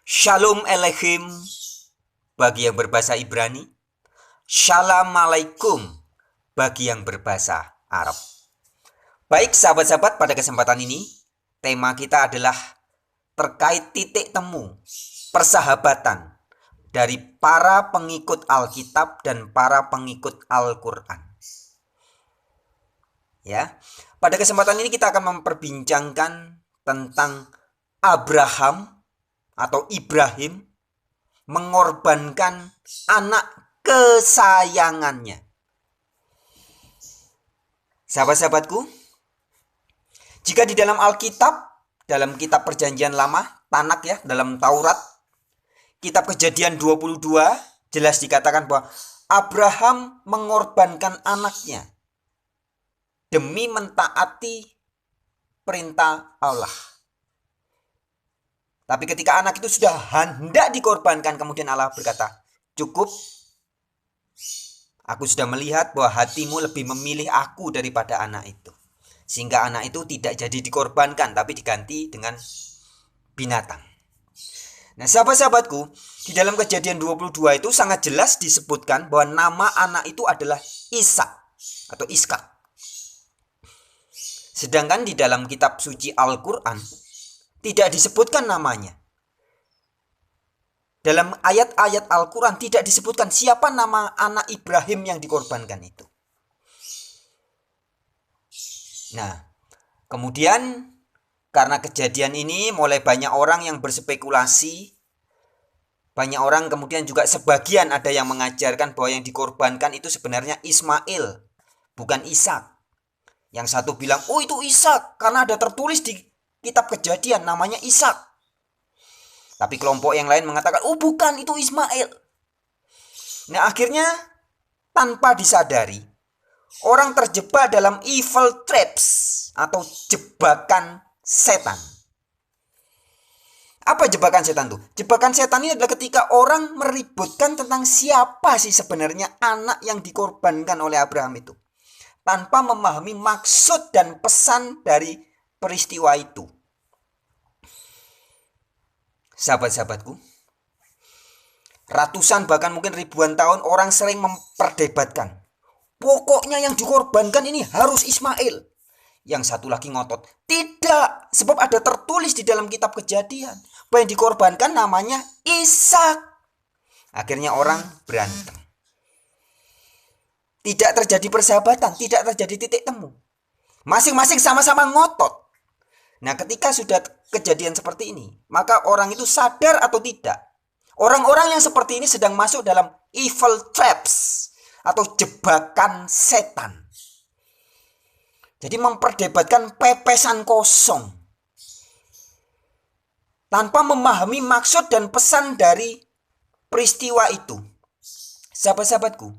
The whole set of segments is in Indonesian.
Shalom Aleichem bagi yang berbahasa Ibrani. Shalom Alaikum bagi yang berbahasa Arab. Baik sahabat-sahabat, pada kesempatan ini tema kita adalah terkait titik temu persahabatan dari para pengikut Alkitab dan para pengikut Al-Quran. Ya, pada kesempatan ini kita akan memperbincangkan tentang Abraham atau Ibrahim mengorbankan anak kesayangannya. Sahabat-sahabatku, jika di dalam Alkitab, dalam kitab Perjanjian Lama, Tanak ya, dalam Taurat, kitab Kejadian 22 jelas dikatakan bahwa Abraham mengorbankan anaknya demi mentaati perintah Allah. Tapi ketika anak itu sudah hendak dikorbankan, kemudian Allah berkata, cukup, aku sudah melihat bahwa hatimu lebih memilih aku daripada anak itu. Sehingga anak itu tidak jadi dikorbankan, tapi diganti dengan binatang. Nah sahabat-sahabatku, di dalam Kejadian 22 itu sangat jelas disebutkan bahwa nama anak itu adalah Ishak atau Iskak. Sedangkan di dalam kitab suci Al-Quran tidak disebutkan namanya. Dalam ayat-ayat Al-Quran tidak disebutkan siapa nama anak Ibrahim yang dikorbankan itu. Nah, kemudian karena kejadian ini mulai banyak orang yang berspekulasi. Banyak orang kemudian juga sebagian ada yang mengajarkan bahwa yang dikorbankan itu sebenarnya Ismail, bukan Ishak. Yang satu bilang, oh itu Ishak karena ada tertulis di kitab Kejadian namanya Ishak. Tapi kelompok yang lain mengatakan, oh bukan, itu Ismail. Nah akhirnya tanpa disadari, orang terjebak dalam evil traps atau jebakan setan. Apa jebakan setan itu? Jebakan setan ini adalah ketika orang meributkan tentang siapa sih sebenarnya anak yang dikorbankan oleh Abraham itu, tanpa memahami maksud dan pesan dari peristiwa itu. Sahabat-sahabatku, ratusan bahkan mungkin ribuan tahun orang sering memperdebatkan, pokoknya yang dikorbankan ini harus Ismail. Yang satu lagi ngotot, tidak, sebab ada tertulis di dalam kitab Kejadian bahwa yang dikorbankan namanya Ishak. Akhirnya orang berantem. Tidak terjadi persahabatan, tidak terjadi titik temu. Masing-masing sama-sama ngotot. Nah ketika sudah kejadian seperti ini, maka orang itu sadar atau tidak, orang-orang yang seperti ini sedang masuk dalam evil traps atau jebakan setan. Jadi memperdebatkan pepesan kosong tanpa memahami maksud dan pesan dari peristiwa itu. Sahabat-sahabatku,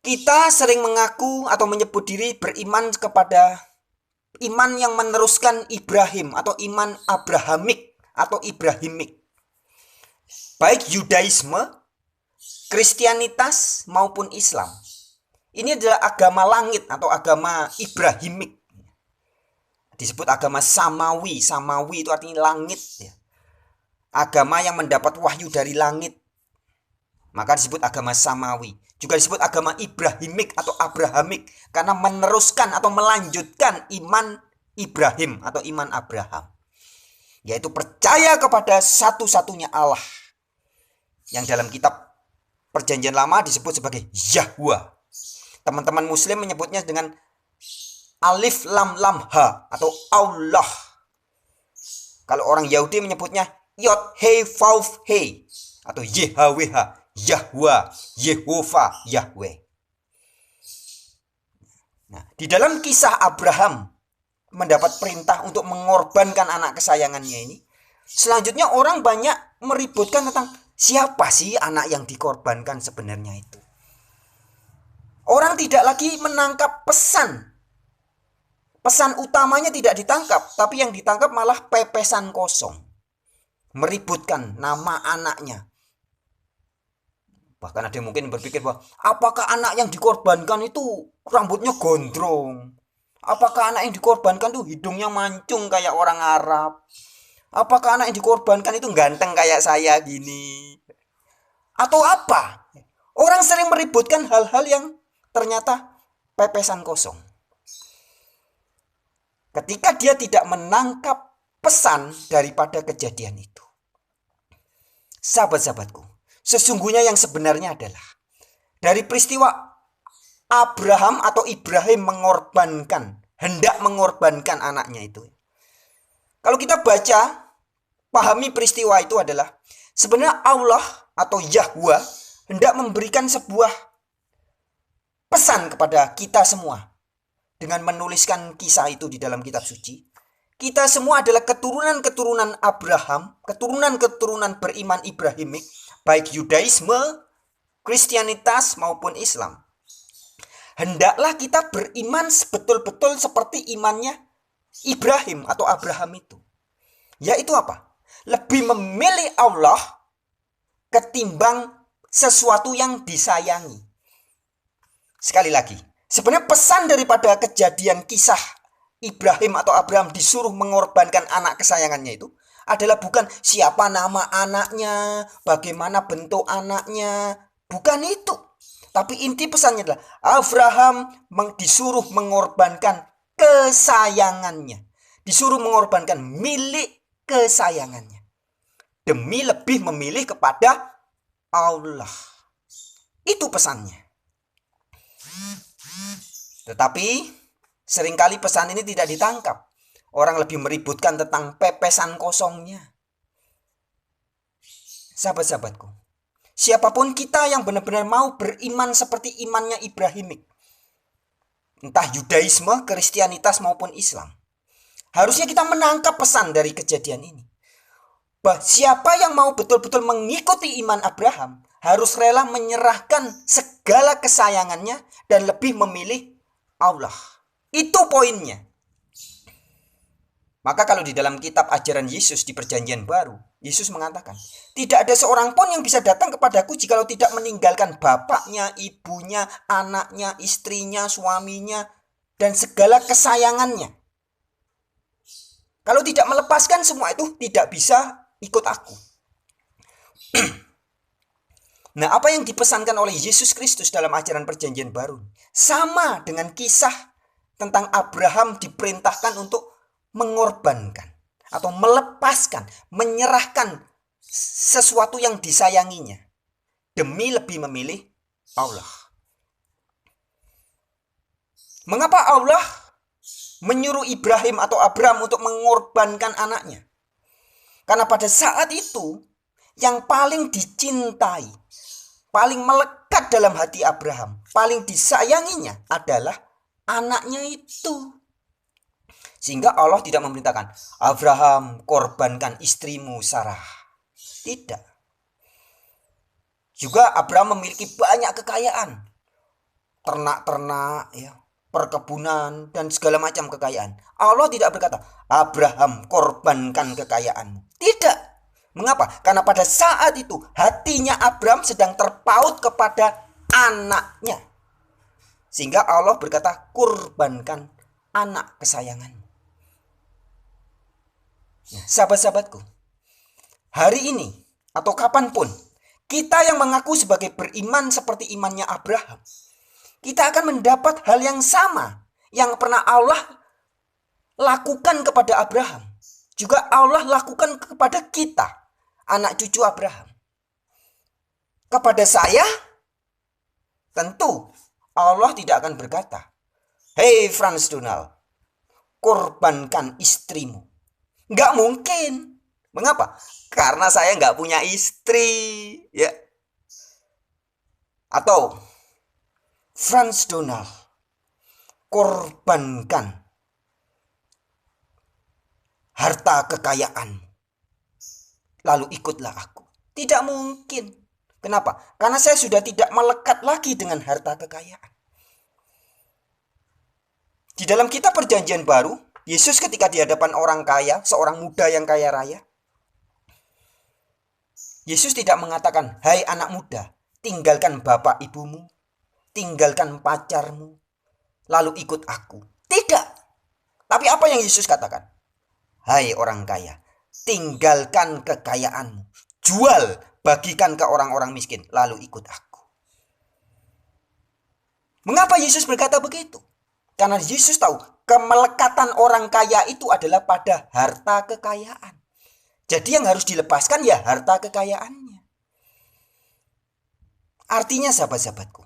kita sering mengaku atau menyebut diri beriman kepada iman yang meneruskan Ibrahim atau iman Abrahamik atau Ibrahimik. Baik Yudaisme, Kristianitas maupun Islam. Ini adalah agama langit atau agama Ibrahimik. Disebut agama Samawi. Samawi itu artinya langit. Agama yang mendapat wahyu dari langit. Maka disebut agama Samawi. Juga disebut agama Ibrahimik atau Abrahamik karena meneruskan atau melanjutkan iman Ibrahim atau iman Abraham, yaitu percaya kepada satu-satunya Allah yang dalam kitab Perjanjian Lama disebut sebagai Yahweh. Teman-teman Muslim menyebutnya dengan Alif Lam Lam Ha atau Allah. Kalau orang Yahudi menyebutnya Yod He Vav He atau YHWH, Yahweh, Yehova, Yahweh. Nah, di dalam kisah Abraham mendapat perintah untuk mengorbankan anak kesayangannya ini, selanjutnya orang banyak meributkan tentang siapa sih anak yang dikorbankan sebenarnya itu. Orang tidak lagi menangkap pesan. Pesan utamanya tidak ditangkap, tapi yang ditangkap malah pepesan kosong. Meributkan nama anaknya. Bahkan ada yang mungkin berpikir bahwa apakah anak yang dikorbankan itu rambutnya gondrong? Apakah anak yang dikorbankan itu hidungnya mancung kayak orang Arab? Apakah anak yang dikorbankan itu ganteng kayak saya gini? Atau apa? Orang sering meributkan hal-hal yang ternyata pepesan kosong. Ketika dia tidak menangkap pesan daripada kejadian itu. Sahabat-sahabatku, sesungguhnya yang sebenarnya adalah dari peristiwa Abraham atau Ibrahim hendak mengorbankan anaknya itu. Kalau kita baca, pahami peristiwa itu adalah sebenarnya Allah atau Yahweh hendak memberikan sebuah pesan kepada kita semua dengan menuliskan kisah itu di dalam kitab suci. Kita semua adalah keturunan-keturunan Abraham, keturunan-keturunan beriman Ibrahimik, baik Yudaisme, Kristianitas maupun Islam. Hendaklah kita beriman betul-betul seperti imannya Ibrahim atau Abraham itu. Yaitu apa? Lebih memilih Allah ketimbang sesuatu yang disayangi. Sekali lagi, sebenarnya pesan daripada kejadian kisah Ibrahim atau Abraham disuruh mengorbankan anak kesayangannya itu adalah bukan siapa nama anaknya, bagaimana bentuk anaknya, bukan itu. Tapi inti pesannya adalah Abraham disuruh mengorbankan kesayangannya, disuruh mengorbankan milik kesayangannya demi lebih memilih kepada Allah. Itu pesannya. Tetapi seringkali pesan ini tidak ditangkap. Orang lebih meributkan tentang pepesan kosongnya. Sahabat-sahabatku, siapapun kita yang benar-benar mau beriman seperti imannya Ibrahimik, entah Yudaisme, Kristianitas maupun Islam, harusnya kita menangkap pesan dari kejadian ini. Siapa yang mau betul-betul mengikuti iman Abraham harus rela menyerahkan segala kesayangannya dan lebih memilih Allah. Itu poinnya. Maka kalau di dalam kitab ajaran Yesus di Perjanjian Baru, Yesus mengatakan, tidak ada seorang pun yang bisa datang kepadaku jikalau tidak meninggalkan bapaknya, ibunya, anaknya, istrinya, suaminya, dan segala kesayangannya. Kalau tidak melepaskan semua itu, tidak bisa ikut aku. Nah, apa yang dipesankan oleh Yesus Kristus dalam ajaran Perjanjian Baru sama dengan kisah tentang Abraham diperintahkan untuk mengorbankan atau melepaskan, menyerahkan sesuatu yang disayanginya demi lebih memilih Allah. Mengapa Allah menyuruh Ibrahim atau Abraham untuk mengorbankan anaknya? Karena pada saat itu yang paling dicintai, paling melekat dalam hati Abraham, paling disayanginya adalah anaknya itu. Sehingga Allah tidak memerintahkan, Abraham, korbankan istrimu Sarah. Tidak. Juga Abraham memiliki banyak kekayaan. Ternak-ternak, ya, perkebunan, dan segala macam kekayaan. Allah tidak berkata, Abraham, korbankan kekayaanmu. Tidak. Mengapa? Karena pada saat itu hatinya Abraham sedang terpaut kepada anaknya. Sehingga Allah berkata, kurbankan anak kesayangan. Nah, sahabat-sahabatku, hari ini atau kapanpun, kita yang mengaku sebagai beriman seperti imannya Abraham, kita akan mendapat hal yang sama yang pernah Allah lakukan kepada Abraham. Juga Allah lakukan kepada kita, anak cucu Abraham. Kepada saya, tentu Allah tidak akan berkata, hei Frans Donald, korbankan istrimu. Nggak mungkin. Mengapa? Karena saya nggak punya istri. Ya. Atau, Frans Donald, korbankan harta kekayaan. Lalu ikutlah aku. Tidak mungkin. Kenapa? Karena saya sudah tidak melekat lagi dengan harta kekayaan. Di dalam kitab Perjanjian Baru, Yesus ketika di hadapan orang kaya, seorang muda yang kaya raya, Yesus tidak mengatakan, hai anak muda, tinggalkan bapak ibumu, tinggalkan pacarmu, lalu ikut aku. Tidak. Tapi apa yang Yesus katakan? Hai orang kaya, tinggalkan kekayaanmu, jual, bagikan ke orang-orang miskin, lalu ikut aku. Mengapa Yesus berkata begitu? Karena Yesus tahu kemelekatan orang kaya itu adalah pada harta kekayaan. Jadi yang harus dilepaskan ya harta kekayaannya. Artinya sahabat-sahabatku,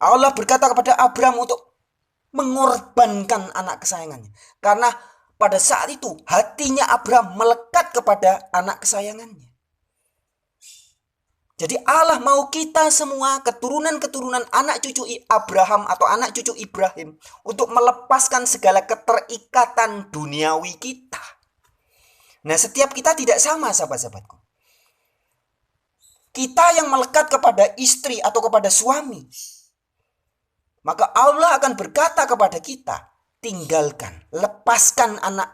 Allah berkata kepada Abraham untuk mengorbankan anak kesayangannya. Karena pada saat itu hatinya Abraham melekat kepada anak kesayangannya. Jadi Allah mau kita semua, keturunan-keturunan anak cucu Abraham atau anak cucu Ibrahim, untuk melepaskan segala keterikatan duniawi kita. Nah, setiap kita tidak sama sahabat-sahabatku. Kita yang melekat kepada istri atau kepada suami, maka Allah akan berkata kepada kita, tinggalkan, lepaskan anak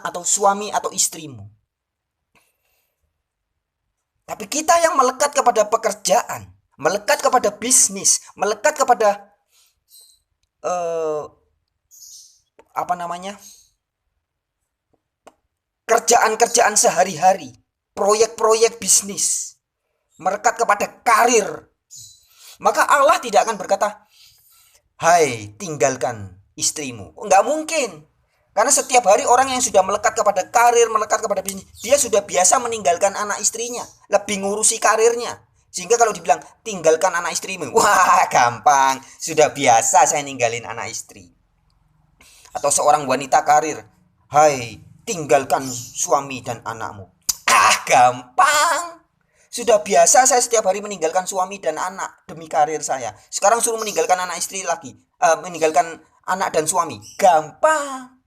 atau suami atau istrimu. Tapi kita yang melekat kepada pekerjaan, melekat kepada bisnis, melekat kepada kerjaan-kerjaan sehari-hari, proyek-proyek bisnis, melekat kepada karir, maka Allah tidak akan berkata, hai, tinggalkan istrimu. Enggak mungkin. Karena setiap hari orang yang sudah melekat kepada karir, melekat kepada bisnis, dia sudah biasa meninggalkan anak istrinya, lebih ngurusi karirnya. Sehingga kalau dibilang tinggalkan anak istrimu, wah gampang, sudah biasa saya ninggalin anak istri. Atau seorang wanita karir, hai, tinggalkan suami dan anakmu. Gampang. Sudah biasa saya setiap hari meninggalkan suami dan anak demi karir saya. Sekarang suruh meninggalkan anak istri lagi, meninggalkan anak dan suami. Gampang.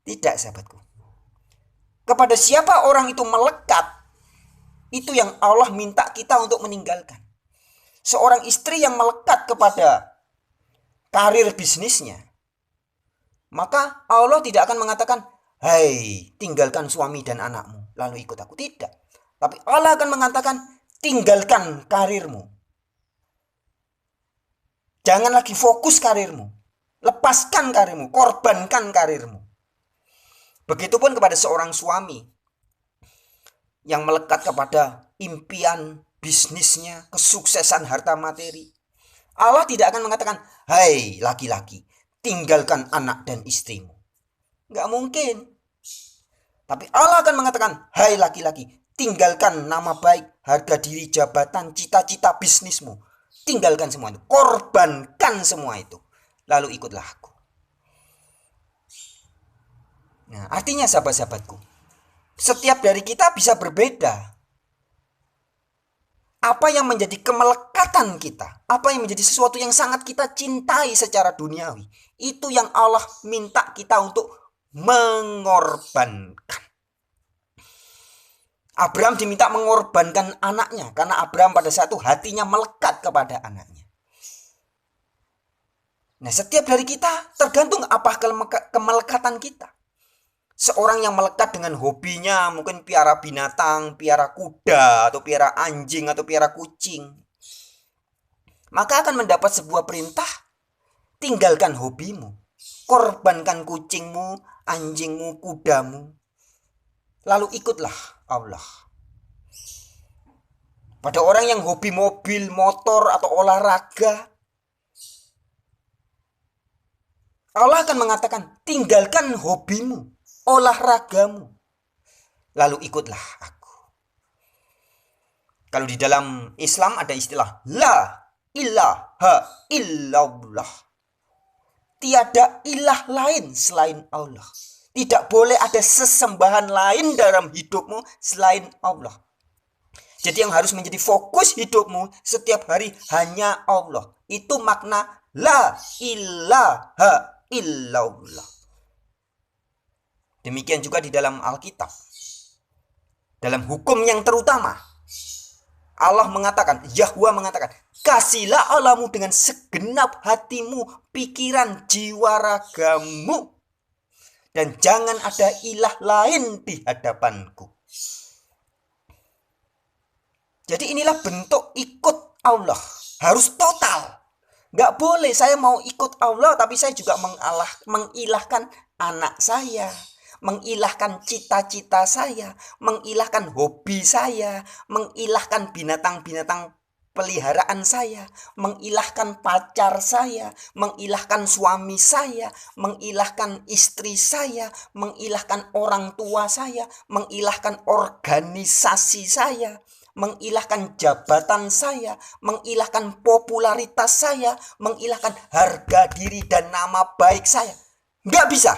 Tidak, sahabatku. Kepada siapa orang itu melekat, itu yang Allah minta kita untuk meninggalkan. Seorang istri yang melekat kepada karir bisnisnya, maka Allah tidak akan mengatakan, hai, tinggalkan suami dan anakmu, lalu ikut aku. Tidak. Tapi Allah akan mengatakan, tinggalkan karirmu. Jangan lagi fokus karirmu. Lepaskan karirmu, korbankan karirmu. Begitupun kepada seorang suami yang melekat kepada impian bisnisnya, kesuksesan harta materi. Allah tidak akan mengatakan, hai laki-laki, tinggalkan anak dan istrimu. Nggak mungkin. Tapi Allah akan mengatakan, hai laki-laki, tinggalkan nama baik, harga diri, jabatan, cita-cita bisnismu. Tinggalkan semua itu. Korbankan semua itu. Lalu ikutlah aku. Nah, artinya sahabat-sahabatku, setiap dari kita bisa berbeda. Apa yang menjadi kemelekatan kita, apa yang menjadi sesuatu yang sangat kita cintai secara duniawi, itu yang Allah minta kita untuk mengorbankan. Abraham diminta mengorbankan anaknya, karena Abraham pada saat itu hatinya melekat kepada anaknya. Nah, setiap dari kita tergantung apa kemelekatan kita. Seorang yang melekat dengan hobinya, mungkin piara binatang, piara kuda, atau piara anjing, atau piara kucing, maka akan mendapat sebuah perintah, tinggalkan hobimu, korbankan kucingmu, anjingmu, kudamu, lalu ikutlah Allah. Pada orang yang hobi mobil, motor, atau olahraga, Allah akan mengatakan, tinggalkan hobimu, olahragamu, lalu ikutlah aku. Kalau di dalam Islam ada istilah la ilaha illallah. Tiada ilah lain selain Allah. Tidak boleh ada sesembahan lain dalam hidupmu selain Allah. Jadi yang harus menjadi fokus hidupmu setiap hari hanya Allah. Itu makna la ilaha illallah. Demikian juga di dalam Alkitab. Dalam hukum yang terutama, Allah mengatakan, Yahwa mengatakan, kasihlah Allahmu dengan segenap hatimu, pikiran, jiwa, ragamu, dan jangan ada ilah lain di hadapanku. Jadi inilah bentuk ikut Allah. Harus total. Gak boleh saya mau ikut Allah tapi saya juga mengilahkan anak saya, mengilahkan cita-cita saya, mengilahkan hobi saya, mengilahkan binatang-binatang peliharaan saya, mengilahkan pacar saya, mengilahkan suami saya, mengilahkan istri saya, mengilahkan orang tua saya, mengilahkan organisasi saya, mengilahkan jabatan saya, mengilahkan popularitas saya, mengilahkan harga diri dan nama baik saya. Nggak bisa.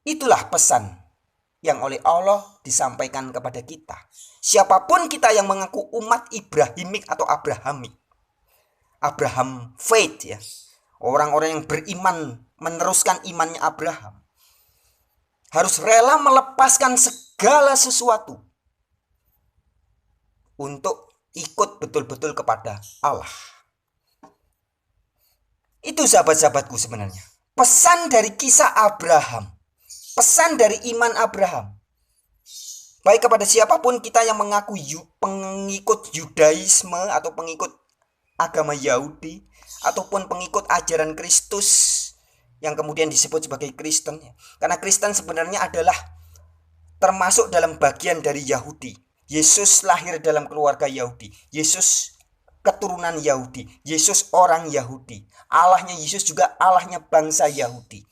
Itulah pesan yang oleh Allah disampaikan kepada kita. Siapapun kita yang mengaku umat Ibrahimik atau Abrahamik, Abraham faith ya, orang-orang yang beriman meneruskan imannya Abraham, harus rela melepaskan segala sesuatu untuk ikut betul-betul kepada Allah. Itu sahabat-sahabatku sebenarnya pesan dari kisah Abraham, pesan dari iman Abraham. Baik kepada siapapun kita yang mengaku pengikut Yudaisme atau pengikut agama Yahudi, ataupun pengikut ajaran Kristus yang kemudian disebut sebagai Kristen. Karena Kristen sebenarnya adalah termasuk dalam bagian dari Yahudi. Yesus lahir dalam keluarga Yahudi. Yesus keturunan Yahudi. Yesus orang Yahudi. Allahnya Yesus juga Allahnya bangsa Yahudi.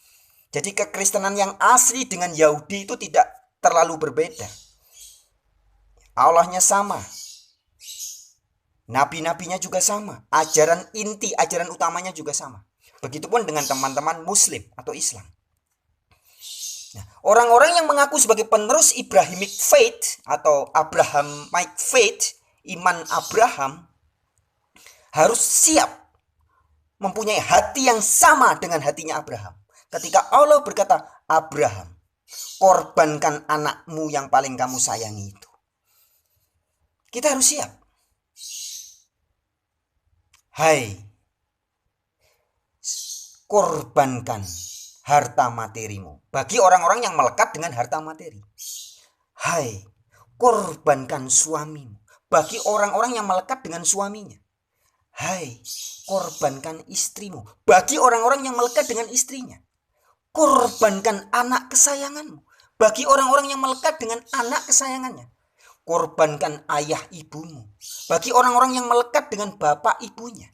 Jadi kekristenan yang asli dengan Yahudi itu tidak terlalu berbeda. Allahnya sama, nabi-nabinya juga sama, ajaran inti, ajaran utamanya juga sama. Begitupun dengan teman-teman Muslim atau Islam. Nah, orang-orang yang mengaku sebagai penerus Abrahamic faith atau Abrahamic faith, iman Abraham, harus siap mempunyai hati yang sama dengan hatinya Abraham. Ketika Allah berkata, Abraham, korbankan anakmu yang paling kamu sayangi itu. Kita harus siap. Hai, korbankan harta materimu. Bagi orang-orang yang melekat dengan harta materi. Hai, korbankan suamimu. Bagi orang-orang yang melekat dengan suaminya. Hai, korbankan istrimu. Bagi orang-orang yang melekat dengan istrinya. Korbankan anak kesayanganmu. Bagi orang-orang yang melekat dengan anak kesayangannya. Korbankan ayah ibumu. Bagi orang-orang yang melekat dengan bapak ibunya.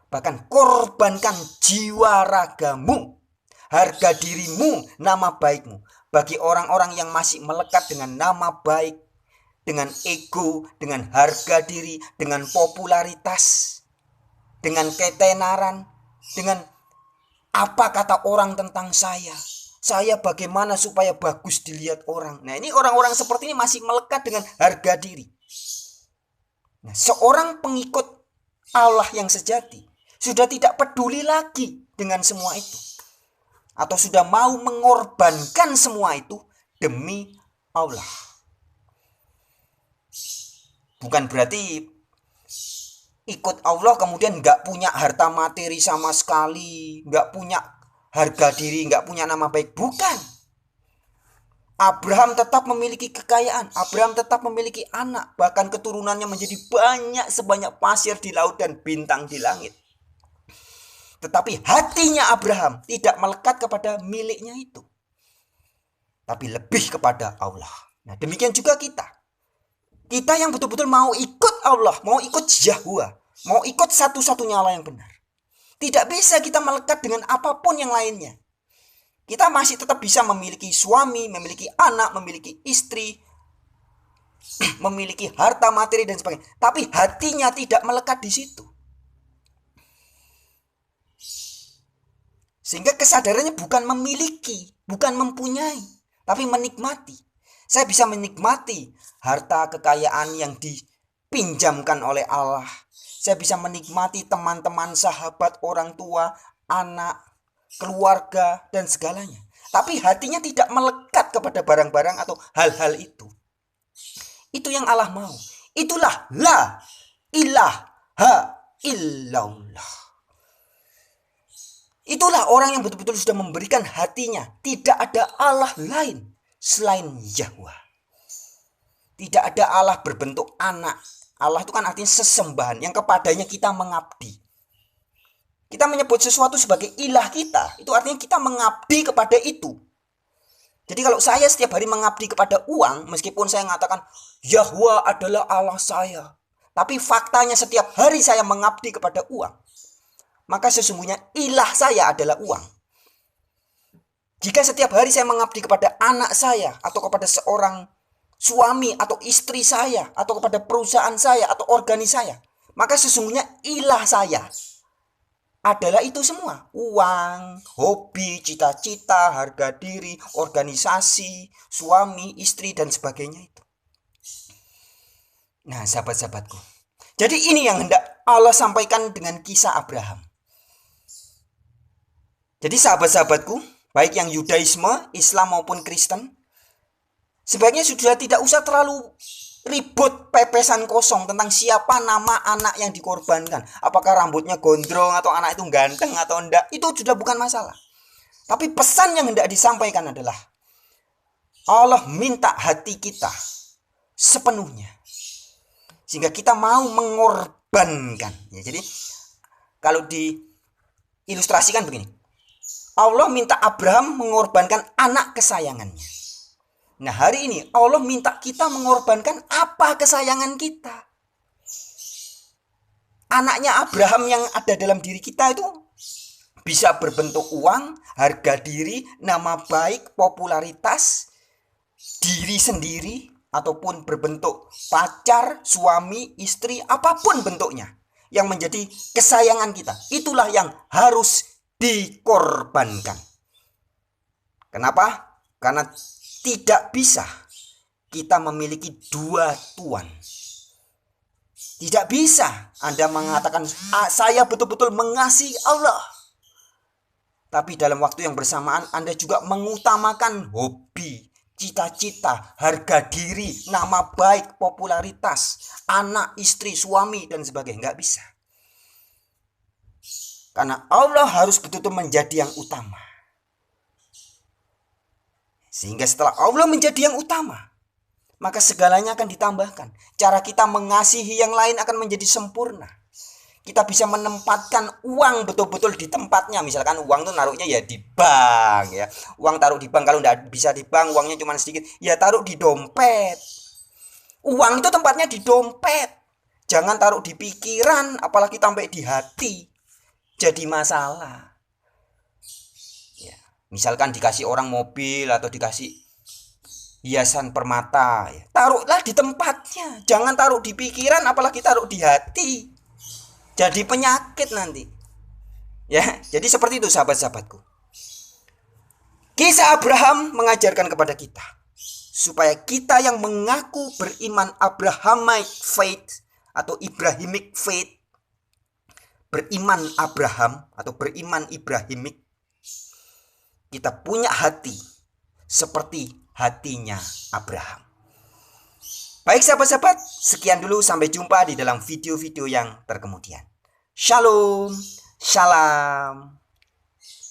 Bahkan korbankan jiwa ragamu, harga dirimu, nama baikmu. Bagi orang-orang yang masih melekat dengan nama baik, dengan ego, dengan harga diri, dengan popularitas, dengan ketenaran, dengan apa kata orang tentang saya. Saya bagaimana supaya bagus dilihat orang. Nah, ini orang-orang seperti ini masih melekat dengan harga diri. Nah, seorang pengikut Allah yang sejati sudah tidak peduli lagi dengan semua itu. Atau sudah mau mengorbankan semua itu demi Allah. Bukan berarti ikut Allah kemudian nggak punya harta materi sama sekali, nggak punya harga diri, nggak punya nama baik. Bukan. Abraham tetap memiliki kekayaan. Abraham tetap memiliki anak. Bahkan keturunannya menjadi banyak sebanyak pasir di laut dan bintang di langit. Tetapi hatinya Abraham tidak melekat kepada miliknya itu. Tapi lebih kepada Allah. Nah, demikian juga kita. Kita yang betul-betul mau ikut Allah, mau ikut Yahuwah, mau ikut satu-satunya Allah yang benar. Tidak bisa kita melekat dengan apapun yang lainnya. Kita masih tetap bisa memiliki suami, memiliki anak, memiliki istri, memiliki harta materi dan sebagainya. Tapi hatinya tidak melekat di situ. Sehingga kesadarannya bukan memiliki, bukan mempunyai, tapi menikmati. Saya bisa menikmati harta kekayaan yang dipinjamkan oleh Allah. Saya bisa menikmati teman-teman, sahabat, orang tua, anak, keluarga, dan segalanya. Tapi hatinya tidak melekat kepada barang-barang atau hal-hal itu. Itu yang Allah mau. Itulah la ilaha illallah. Itulah orang yang betul-betul sudah memberikan hatinya. Tidak ada Allah lain selain Yahuwah. Tidak ada Allah berbentuk anak. Allah itu kan artinya sesembahan yang kepadanya kita mengabdi. Kita menyebut sesuatu sebagai ilah kita, itu artinya kita mengabdi kepada itu. Jadi kalau saya setiap hari mengabdi kepada uang, meskipun saya mengatakan Yahwa adalah Allah saya, tapi faktanya setiap hari saya mengabdi kepada uang, maka sesungguhnya ilah saya adalah uang. Jika setiap hari saya mengabdi kepada anak saya, atau kepada seorang suami atau istri saya, atau kepada perusahaan saya atau organisasi saya, maka sesungguhnya ilah saya adalah itu semua. Uang, hobi, cita-cita, harga diri, organisasi, suami, istri, dan sebagainya itu. Nah, sahabat-sahabatku, jadi ini yang hendak Allah sampaikan dengan kisah Abraham. Jadi sahabat-sahabatku, baik yang Yudaisme, Islam maupun Kristen, sebaiknya sudah tidak usah terlalu ribut pepesan kosong tentang siapa nama anak yang dikorbankan. Apakah rambutnya gondrong atau anak itu ganteng atau enggak, itu sudah bukan masalah. Tapi pesan yang hendak disampaikan adalah Allah minta hati kita sepenuhnya, sehingga kita mau mengorbankan. Ya, jadi kalau diilustrasikan begini, Allah minta Abraham mengorbankan anak kesayangannya. Nah, hari ini Allah minta kita mengorbankan apa kesayangan kita. Anaknya Abraham yang ada dalam diri kita itu bisa berbentuk uang, harga diri, nama baik, popularitas, diri sendiri, ataupun berbentuk pacar, suami, istri, apapun bentuknya yang menjadi kesayangan kita. Itulah yang harus dikorbankan. Kenapa? Karena tidak bisa kita memiliki dua tuan. Tidak bisa Anda mengatakan saya betul-betul mengasihi Allah, tapi dalam waktu yang bersamaan Anda juga mengutamakan hobi, cita-cita, harga diri, nama baik, popularitas, anak, istri, suami, dan sebagainya. Nggak bisa. Karena Allah harus betul-betul menjadi yang utama. Sehingga setelah Allah menjadi yang utama, maka segalanya akan ditambahkan. Cara kita mengasihi yang lain akan menjadi sempurna. Kita bisa menempatkan uang betul-betul di tempatnya. Misalkan uang itu naruhnya ya di bank ya. Uang taruh di bank, kalau tidak bisa di bank, uangnya cuma sedikit, ya taruh di dompet. Uang itu tempatnya di dompet. Jangan taruh di pikiran, apalagi sampai di hati. Jadi masalah. Misalkan dikasih orang mobil atau dikasih hiasan permata, ya, taruhlah di tempatnya. Jangan taruh di pikiran, apalagi taruh di hati. Jadi penyakit nanti. Ya, jadi seperti itu sahabat-sahabatku. Kisah Abraham mengajarkan kepada kita supaya kita yang mengaku beriman Abrahamic faith atau Ibrahimic faith, beriman Abraham atau beriman Ibrahimic, kita punya hati seperti hatinya Abraham. Baik sahabat-sahabat, sekian dulu, sampai jumpa di dalam video-video yang terkemudian. Shalom, shalom.